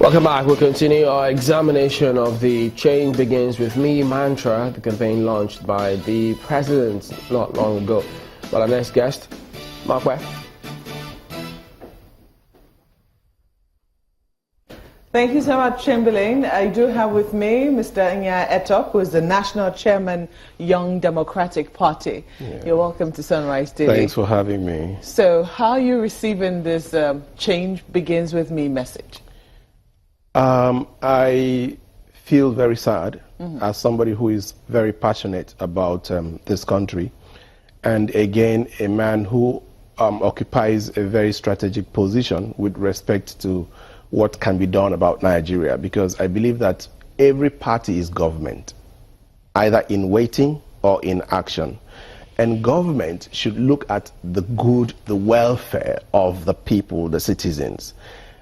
Welcome back. We'll continue our examination of the Change Begins With Me mantra, the campaign launched by the president not long ago. But our next guest, Mark Webb. Thank you so much, Chamberlain. I do have with me Mr. Nya Etok, who is the National Chairman, Young Democratic Party. Yeah. You're welcome to Sunrise Daily. Thanks for having me. So how are you receiving this Change Begins With Me message? I feel very sad as somebody who is very passionate about this country, and again, a man who occupies a very strategic position with respect to what can be done about Nigeria, because I believe that every party is government, either in waiting or in action. And government should look at the good, the welfare of the people, the citizens.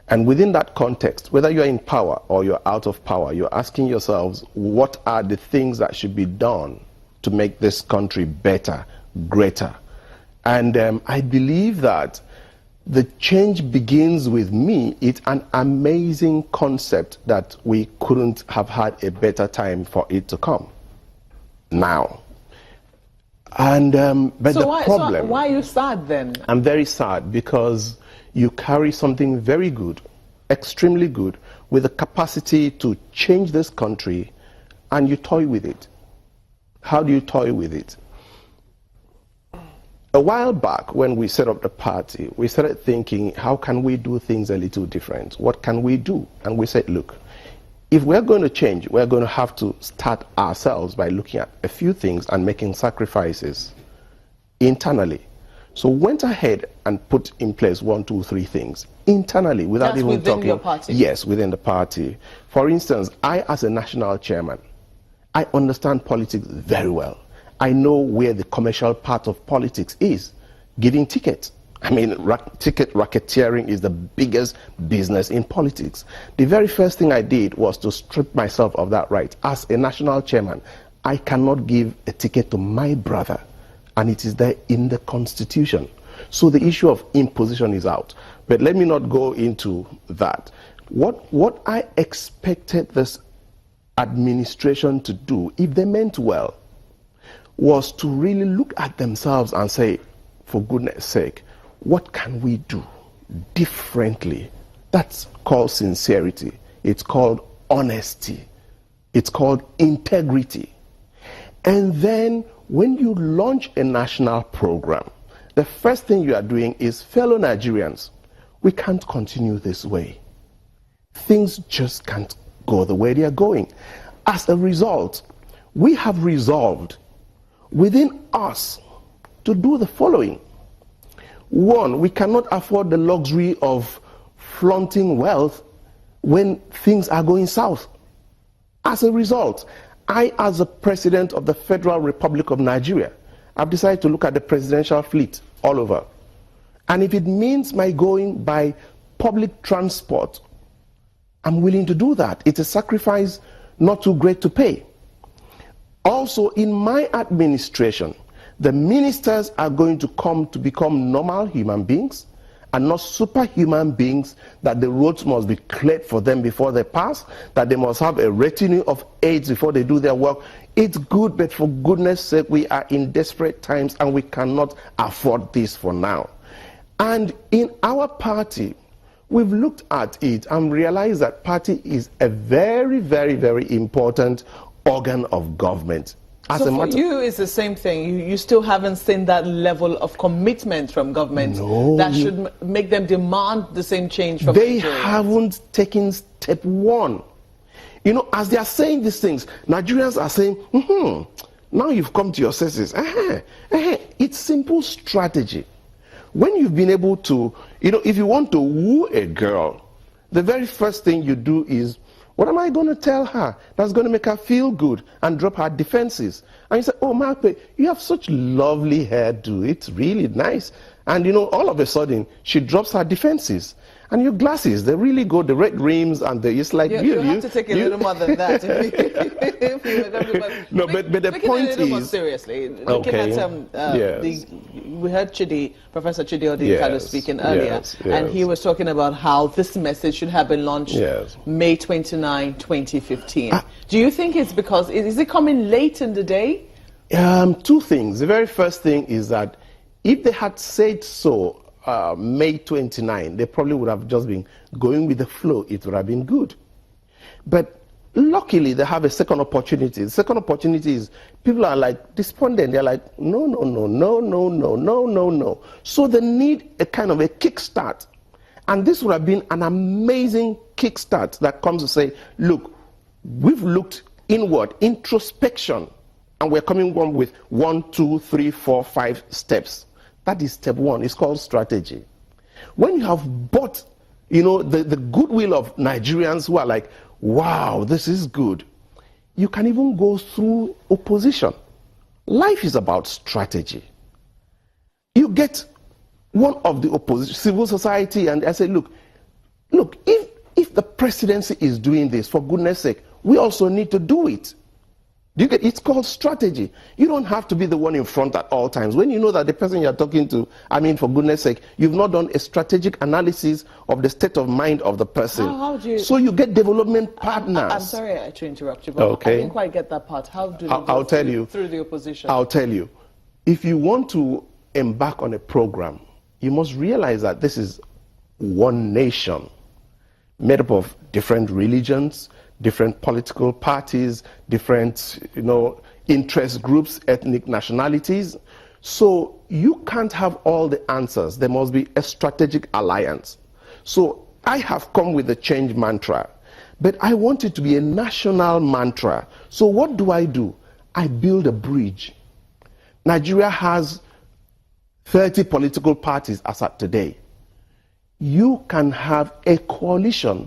And within that context, whether you're in power or you're out of power, you're asking yourselves, what are the things that should be done to make this country better, greater? And I believe that the change begins with me. It's an amazing concept that we couldn't have had a better time for it to come now. And but so the problem. So why are you sad then? I'm very sad because you carry something very good, extremely good, with the capacity to change this country, and you toy with it. How do you toy with it? A while back, when we set up the party, we started thinking, how can we do things a little different? What can we do? And we said, look, if we're going to change, we're going to have to start ourselves by looking at a few things and making sacrifices internally. So went ahead and put in place 1, 2, 3 things internally without That's even within talking. Your party? Yes, within the party. For instance, I, as a national chairman, I understand politics very well. I know where the commercial part of politics is, giving tickets. I mean, ticket racketeering is the biggest business in politics. The very first thing I did was to strip myself of that right. As a national chairman, I cannot give a ticket to my brother, and it is there in the Constitution. So the issue of imposition is out. But let me not go into that. What I expected this administration to do, if they meant well, was to really look at themselves and say, for goodness sake, what can we do differently? That's called sincerity. It's called honesty. It's called integrity. And then when you launch a national program, the first thing you are doing is, fellow Nigerians, we can't continue this way. Things just can't go the way they are going. As a result, we have resolved within us to do the following. 1, we cannot afford the luxury of flaunting wealth when things are going south. As a result, I, as the President of the Federal Republic of Nigeria, have decided to look at the presidential fleet all over. And if it means my going by public transport, I'm willing to do that. It's a sacrifice not too great to pay. Also, in my administration, the ministers are going to come to become normal human beings and not superhuman beings, that the roads must be cleared for them before they pass, that they must have a retinue of aides before they do their work. It's good, but for goodness sake, we are in desperate times and we cannot afford this for now. And in our party, we've looked at it and realized that party is a very, very, very important organ of government. So for you, it's the same thing. You still haven't seen that level of commitment from government that should make them demand the same change from They Nigerians. haven't taken step 1. You know, as they are saying these things, Nigerians are saying, now you've come to your senses. It's simple strategy. When you've been able to, if you want to woo a girl, the very first thing you do is, what am I going to tell her that's going to make her feel good and drop her defenses? And you say, oh, Mark, you have such lovely hair, it's really nice. And all of a sudden, she drops her defenses. And your glasses, they really go, the red rims, and it's like you have to take a little more than that. No, but the point a little more is seriously. Looking at we heard Professor Chidi Odikado speaking earlier, and he was talking about how this message should have been launched May 29, 2015. Do you think it's because is it coming late in the day? Two things. The very first thing is that if they had said so May 29, they probably would have just been going with the flow. It would have been good. But luckily, they have a second opportunity. The second opportunity is people are like despondent. They're like, no. So they need a kind of a kickstart. And this would have been an amazing kickstart that comes to say, look, we've looked inward, introspection, and we're coming on with 1, 2, 3, 4, 5 steps. That is step one. It's called strategy. When you have bought, the goodwill of Nigerians who are like, wow, this is good, you can even go through opposition. Life is about strategy. You get one of the opposition, civil society, and I say, look, if the presidency is doing this, for goodness sake, we also need to do it. Do you get? It's called strategy. You don't have to be the one in front at all times. When you know that the person you're talking to, for goodness sake, you've not done a strategic analysis of the state of mind of the person. How do you, so you get development partners. I'm sorry to interrupt you, but I didn't quite get that part. How do you I'll tell you through the opposition? I'll tell you. If you want to embark on a program, you must realize that this is one nation made up of different religions, different political parties, different, interest groups, ethnic nationalities. So you can't have all the answers. There must be a strategic alliance. So I have come with the change mantra, but I want it to be a national mantra. So what do? I build a bridge. Nigeria has 30 political parties as at today. You can have a coalition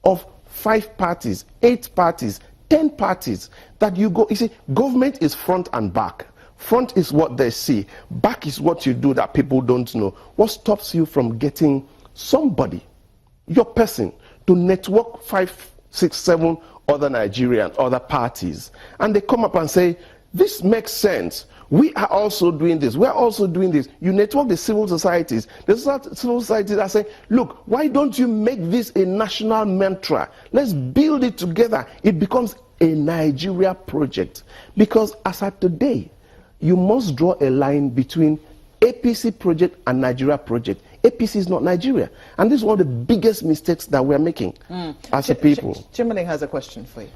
of 5 parties, 8 parties, 10 parties that you go. You see, government is front and back. Front is what they see. Back is what you do that people don't know. What stops you from getting somebody, your person, to network 5, 6, 7 other Nigerians, other parties, and they come up and say, this makes sense. We are also doing this. We're also doing this. You network the civil societies. The civil societies are saying, look, why don't you make this a national mantra? Let's build it together. It becomes a Nigeria project. Because as at today, you must draw a line between APC project and Nigeria project. APC is not Nigeria. And this is one of the biggest mistakes that we're making as a people. Chimberling has a question for you.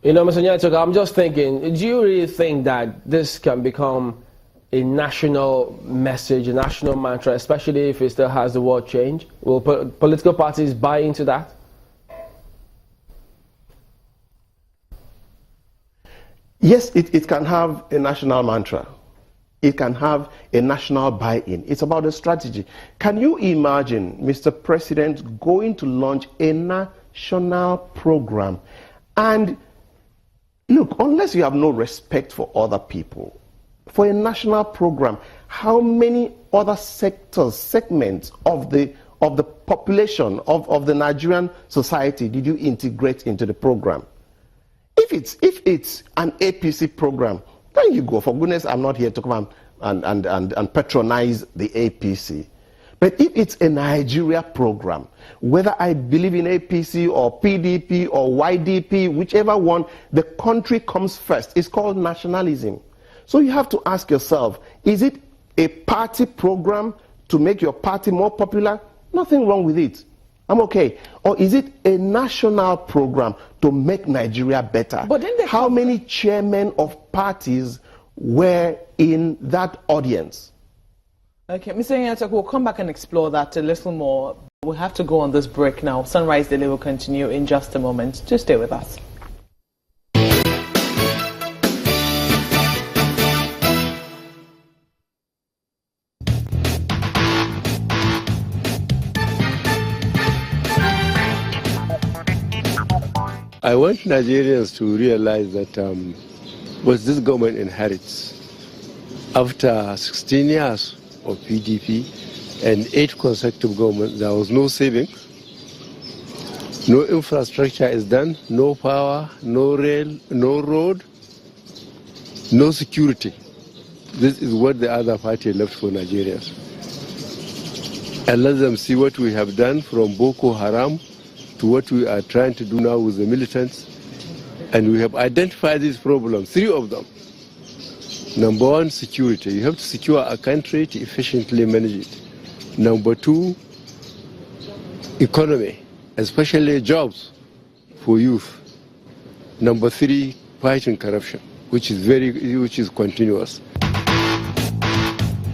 Mr. Nya Etok, I'm just thinking, do you really think that this can become a national message, a national mantra, especially if it still has the word change? Will political parties buy into that? Yes, it can have a national mantra. It can have a national buy-in. It's about a strategy. Can you imagine, Mr. President, going to launch a national program? And look, unless you have no respect for other people, for a national program, how many other segments of the population, of the Nigerian society did you integrate into the program? If it's an APC program, then you go. For goodness, I'm not here to come and patronize the APC. But if it's a Nigeria program, whether I believe in APC or PDP or YDP, whichever one, the country comes first. It's called nationalism. So you have to ask yourself, is it a party program to make your party more popular? Nothing wrong with it. I'm okay. Or is it a national program to make Nigeria better? But then how many chairmen of parties were in that audience? Okay, Mr. Nya Etok, we'll come back and explore that a little more. We'll have to go on this break now. Sunrise Daily will continue in just a moment. Just stay with us. I want Nigerians to realize that what this government inherits after 16 years of PDP and 8 consecutive governments, there was no savings, No infrastructure is done, no power, no rail, no road, no security. This is what the other party left for Nigerians. And let them see what we have done from Boko Haram to what we are trying to do now with the militants. And we have identified these problems, 3 of them. Number 1, security. You have to secure a country to efficiently manage it. Number 2, economy, especially jobs for youth. Number 3, fighting corruption, which is continuous.